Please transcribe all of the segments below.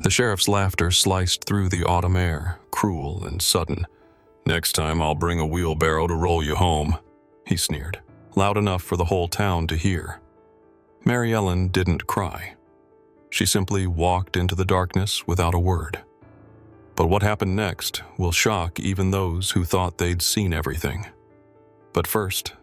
The sheriff's laughter sliced through the autumn air, cruel and sudden. "Next time I'll bring a wheelbarrow to roll you home," he sneered, loud enough for the whole town to hear. Mary Ellen didn't cry. She simply walked into the darkness without a word. But what happened next will shock even those who thought they'd seen everything. But first,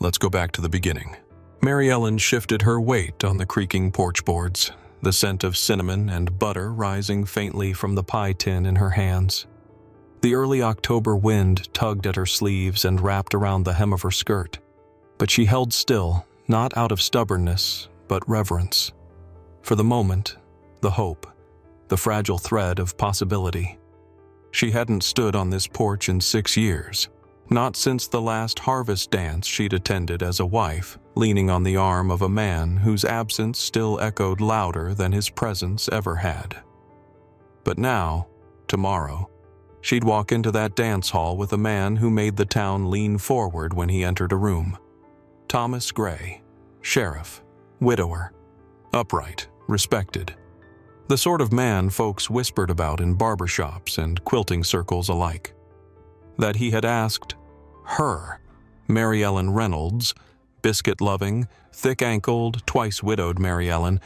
let's go back to the beginning. Mary Ellen shifted her weight on the creaking porch boards, the scent of cinnamon and butter rising faintly from the pie tin in her hands. The early October wind tugged at her sleeves and wrapped around the hem of her skirt, but she held still, not out of stubbornness, but reverence. For the moment, the hope, the fragile thread of possibility. She hadn't stood on this porch in 6 years, not since the last harvest dance she'd attended as a wife, leaning on the arm of a man whose absence still echoed louder than his presence ever had. But now, tomorrow, she'd walk into that dance hall with a man who made the town lean forward when he entered a room. Thomas Gray, sheriff, widower, upright, respected. The sort of man folks whispered about in barbershops and quilting circles alike. That he had asked her, Mary Ellen Reynolds, biscuit-loving, thick-ankled, twice-widowed Mary Ellen,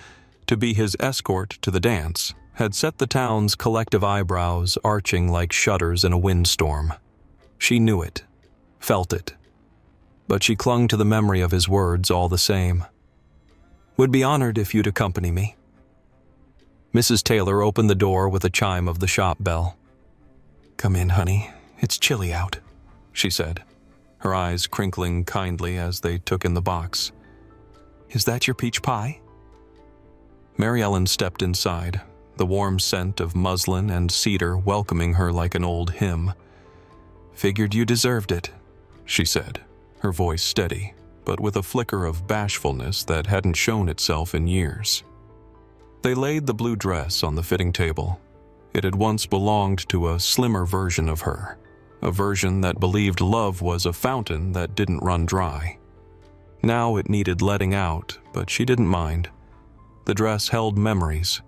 to be his escort to the dance, had set the town's collective eyebrows arching like shutters in a windstorm. She knew it, felt it, but she clung to the memory of his words all the same. "Would be honored if you'd accompany me." Mrs. Taylor opened the door with a chime of the shop bell. "Come in, honey. It's chilly out," she said, her eyes crinkling kindly as they took in the box. "Is that your peach pie?" Mary Ellen stepped inside, the warm scent of muslin and cedar welcoming her like an old hymn. "Figured you deserved it," she said, her voice steady, but with a flicker of bashfulness that hadn't shown itself in years. They laid the blue dress on the fitting table. It had once belonged to a slimmer version of her, a version that believed love was a fountain that didn't run dry. Now it needed letting out, but she didn't mind. The dress held memories,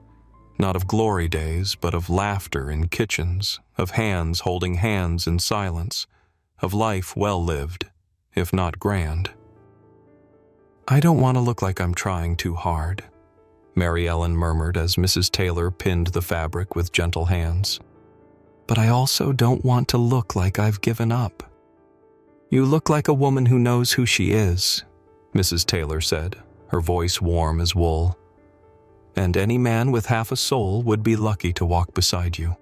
not of glory days, but of laughter in kitchens, of hands holding hands in silence, of life well lived, if not grand. "I don't want to look like I'm trying too hard," Mary Ellen murmured as Mrs. Taylor pinned the fabric with gentle hands. "But I also don't want to look like I've given up." "You look like a woman who knows who she is," Mrs. Taylor said, her voice warm as wool. "And any man with half a soul would be lucky to walk beside you."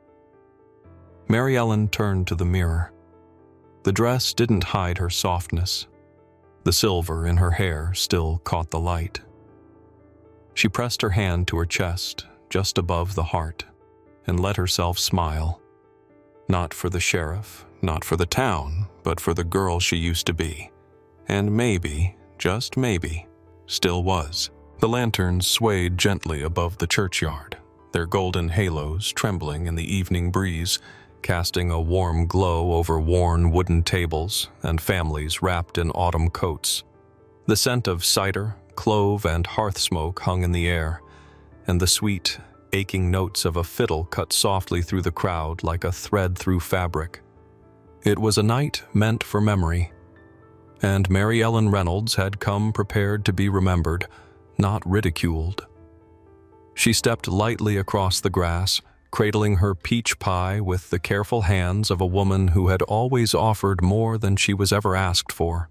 Mary Ellen turned to the mirror. The dress didn't hide her softness. The silver in her hair still caught the light. She pressed her hand to her chest, just above the heart, and let herself smile. Not for the sheriff, not for the town, but for the girl she used to be. And maybe, just maybe, still was. The lanterns swayed gently above the churchyard, their golden halos trembling in the evening breeze, casting a warm glow over worn wooden tables and families wrapped in autumn coats. The scent of cider, clove, and hearth smoke hung in the air, and the sweet, aching notes of a fiddle cut softly through the crowd like a thread through fabric. It was a night meant for memory, and Mary Ellen Reynolds had come prepared to be remembered, not ridiculed. She stepped lightly across the grass, cradling her peach pie with the careful hands of a woman who had always offered more than she was ever asked for.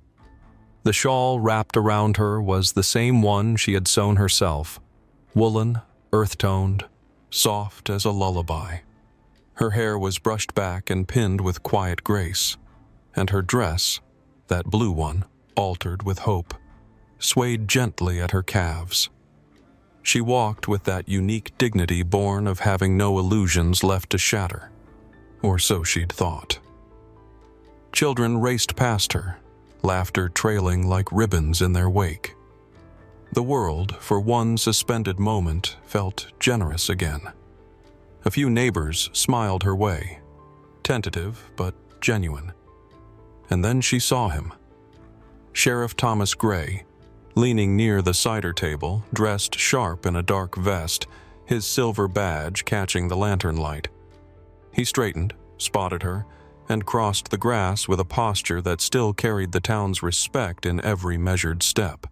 The shawl wrapped around her was the same one she had sewn herself, woolen, earth-toned, soft as a lullaby. Her hair was brushed back and pinned with quiet grace, and her dress, that blue one, altered with hope, swayed gently at her calves. She walked with that unique dignity born of having no illusions left to shatter, or so she'd thought. Children raced past her, laughter trailing like ribbons in their wake. The world, for one suspended moment, felt generous again. A few neighbors smiled her way, tentative but genuine. And then she saw him. Sheriff Thomas Gray, leaning near the cider table, dressed sharp in a dark vest, his silver badge catching the lantern light. He straightened, spotted her, and crossed the grass with a posture that still carried the town's respect in every measured step.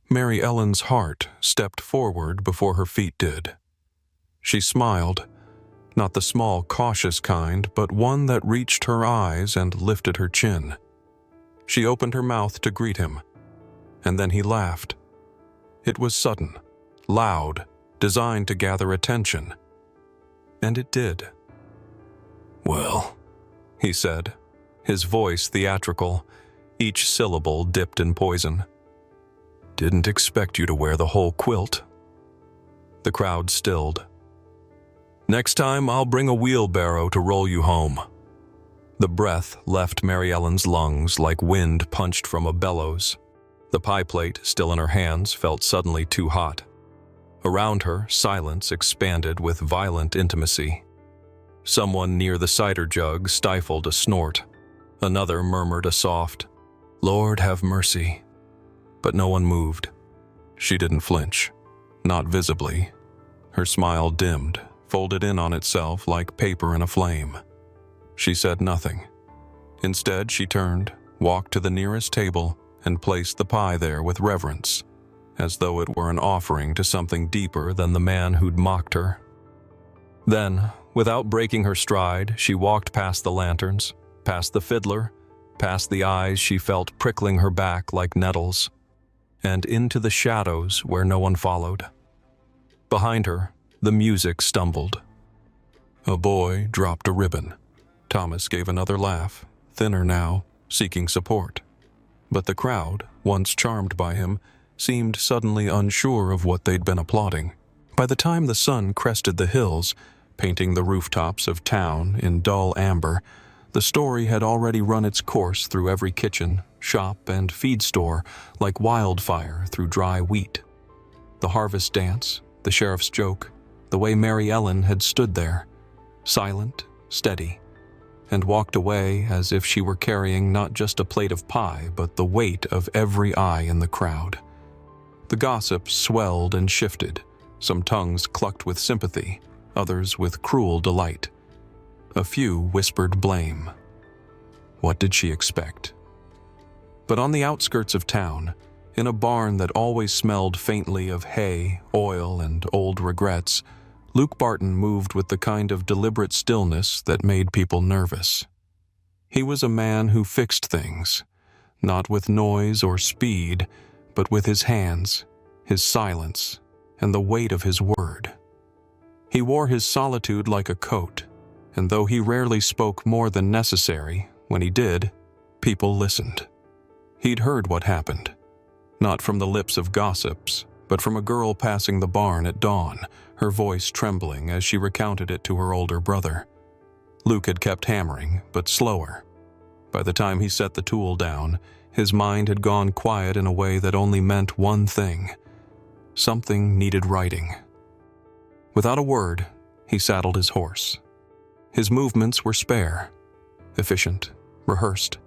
Mary Ellen's heart stepped forward before her feet did. She smiled, not the small, cautious kind, but one that reached her eyes and lifted her chin. She opened her mouth to greet him, and then he laughed. It was sudden, loud, designed to gather attention. And it did. "Well," he said, his voice theatrical, each syllable dipped in poison. "Didn't expect you to wear the whole quilt." The crowd stilled. "Next time I'll bring a wheelbarrow to roll you home." The breath left Mary Ellen's lungs like wind punched from a bellows. The pie plate, still in her hands, felt suddenly too hot. Around her, silence expanded with violent intimacy. Someone near the cider jug stifled a snort. Another murmured a soft, "Lord have mercy." But no one moved. She didn't flinch, not visibly. Her smile dimmed, folded in on itself like paper in a flame. She said nothing. Instead, she turned, walked to the nearest table, and placed the pie there with reverence, as though it were an offering to something deeper than the man who'd mocked her. Then, without breaking her stride, she walked past the lanterns, past the fiddler, past the eyes she felt prickling her back like nettles, and into the shadows where no one followed. Behind her, the music stumbled. A boy dropped a ribbon. Thomas gave another laugh, thinner now, seeking support. But the crowd, once charmed by him, seemed suddenly unsure of what they'd been applauding. By the time the sun crested the hills, painting the rooftops of town in dull amber, the story had already run its course through every kitchen, shop, and feed store like wildfire through dry wheat. The harvest dance, the sheriff's joke, the way Mary Ellen had stood there, silent, steady, and walked away as if she were carrying not just a plate of pie, but the weight of every eye in the crowd. The gossip swelled and shifted. Some tongues clucked with sympathy, others with cruel delight. A few whispered blame. What did she expect? But on the outskirts of town, in a barn that always smelled faintly of hay, oil, and old regrets, Luke Barton moved with the kind of deliberate stillness that made people nervous. He was a man who fixed things, not with noise or speed, but with his hands, his silence, and the weight of his word. He wore his solitude like a coat, and though he rarely spoke more than necessary, when he did, people listened. He'd heard what happened, not from the lips of gossips, but from a girl passing the barn at dawn, her voice trembling as she recounted it to her older brother. Luke had kept hammering, but slower. By the time he set the tool down, his mind had gone quiet in a way that only meant one thing. Something needed righting. Without a word, he saddled his horse. His movements were spare, efficient, rehearsed.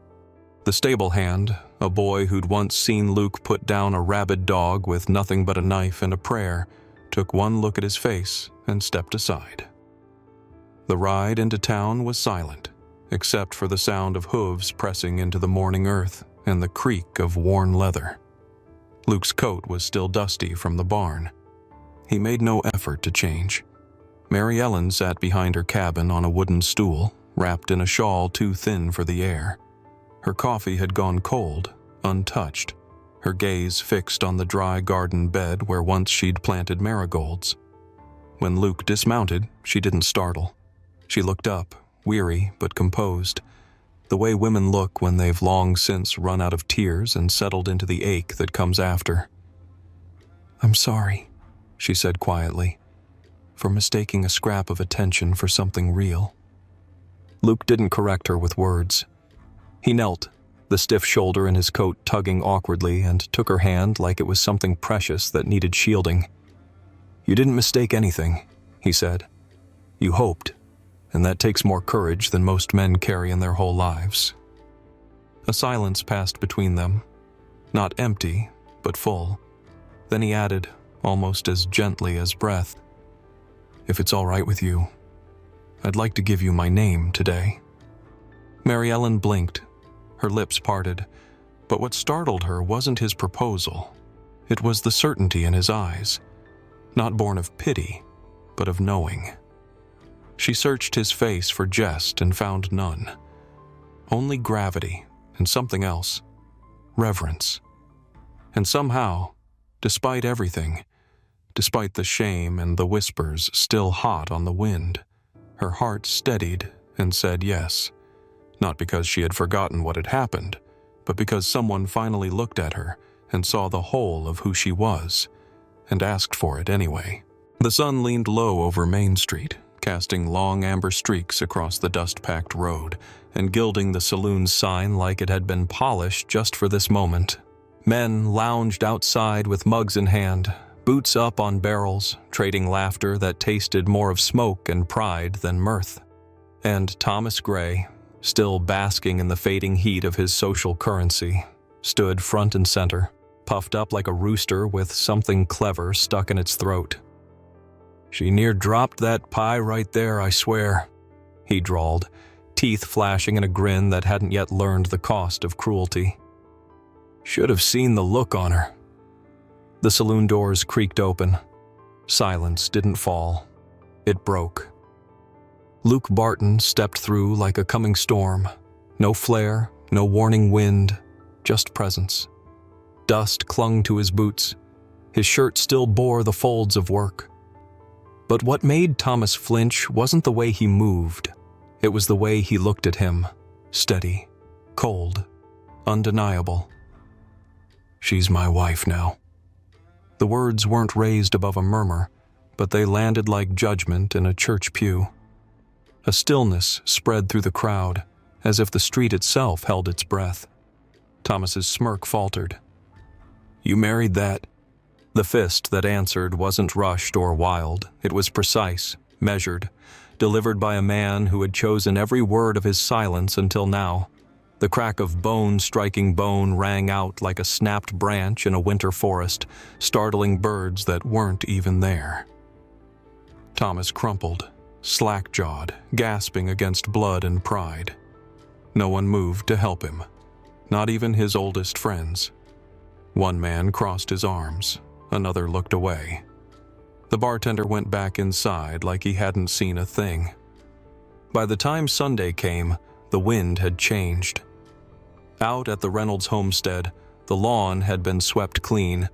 The stable hand, a boy who'd once seen Luke put down a rabid dog with nothing but a knife and a prayer, took one look at his face and stepped aside. The ride into town was silent, except for the sound of hooves pressing into the morning earth and the creak of worn leather. Luke's coat was still dusty from the barn. He made no effort to change. Mary Ellen sat behind her cabin on a wooden stool, wrapped in a shawl too thin for the air. Her coffee had gone cold, untouched, her gaze fixed on the dry garden bed where once she'd planted marigolds. When Luke dismounted, she didn't startle. She looked up, weary but composed, the way women look when they've long since run out of tears and settled into the ache that comes after. "I'm sorry," she said quietly, "for mistaking a scrap of attention for something real." Luke didn't correct her with words. He knelt, the stiff shoulder in his coat tugging awkwardly, and took her hand like it was something precious that needed shielding. "You didn't mistake anything," he said. "You hoped, and that takes more courage than most men carry in their whole lives." A silence passed between them, not empty, but full. Then he added, almost as gently as breath, If it's all right with you, I'd like to give you my name today." Mary Ellen blinked, her lips parted, but what startled her wasn't his proposal. It was the certainty in his eyes, not born of pity, but of knowing. She searched his face for jest and found none. Only gravity and something else, reverence. And somehow, despite everything, despite the shame and the whispers still hot on the wind, her heart steadied and said yes, not because she had forgotten what had happened, but because someone finally looked at her and saw the whole of who she was, and asked for it anyway. The sun leaned low over Main Street, casting long amber streaks across the dust-packed road and gilding the saloon's sign like it had been polished just for this moment. Men lounged outside with mugs in hand, boots up on barrels, trading laughter that tasted more of smoke and pride than mirth. And Thomas Gray, still basking in the fading heat of his social currency, stood front and center, puffed up like a rooster with something clever stuck in its throat. "She near dropped that pie right there, I swear," he drawled, teeth flashing in a grin that hadn't yet learned the cost of cruelty. "Should have seen the look on her." The saloon doors creaked open. Silence didn't fall. It broke. Luke Barton stepped through like a coming storm. No flare, no warning wind, just presence. Dust clung to his boots. His shirt still bore the folds of work. But what made Thomas flinch wasn't the way he moved. It was the way he looked at him, steady, cold, undeniable. "She's my wife now." The words weren't raised above a murmur, but they landed like judgment in a church pew. A stillness spread through the crowd, as if the street itself held its breath. Thomas's smirk faltered. "You married that?" The fist that answered wasn't rushed or wild. It was precise, measured, delivered by a man who had chosen every word of his silence until now. The crack of bone striking bone rang out like a snapped branch in a winter forest, startling birds that weren't even there. Thomas crumpled, slack-jawed, gasping against blood and pride. No one moved to help him, not even his oldest friends. One man crossed his arms, another looked away. The bartender went back inside like he hadn't seen a thing. By the time Sunday came, the wind had changed. Out at the Reynolds homestead, the lawn had been swept clean,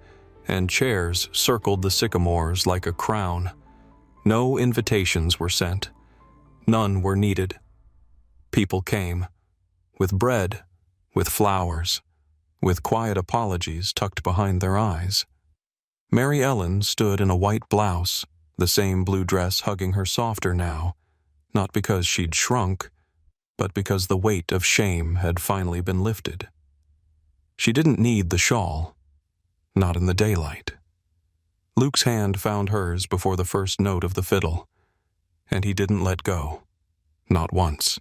and chairs circled the sycamores like a crown. No invitations were sent. None were needed. People came, with bread, with flowers, with quiet apologies tucked behind their eyes. Mary Ellen stood in a white blouse, the same blue dress hugging her softer now, not because she'd shrunk, but because the weight of shame had finally been lifted. She didn't need the shawl, not in the daylight. Luke's hand found hers before the first note of the fiddle, and he didn't let go, not once.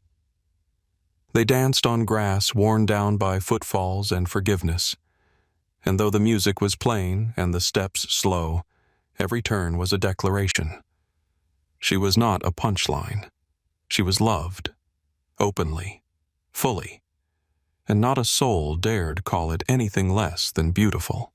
They danced on grass worn down by footfalls and forgiveness, and though the music was plain and the steps slow, every turn was a declaration. She was not a punchline. She was loved, openly, fully, and not a soul dared call it anything less than beautiful.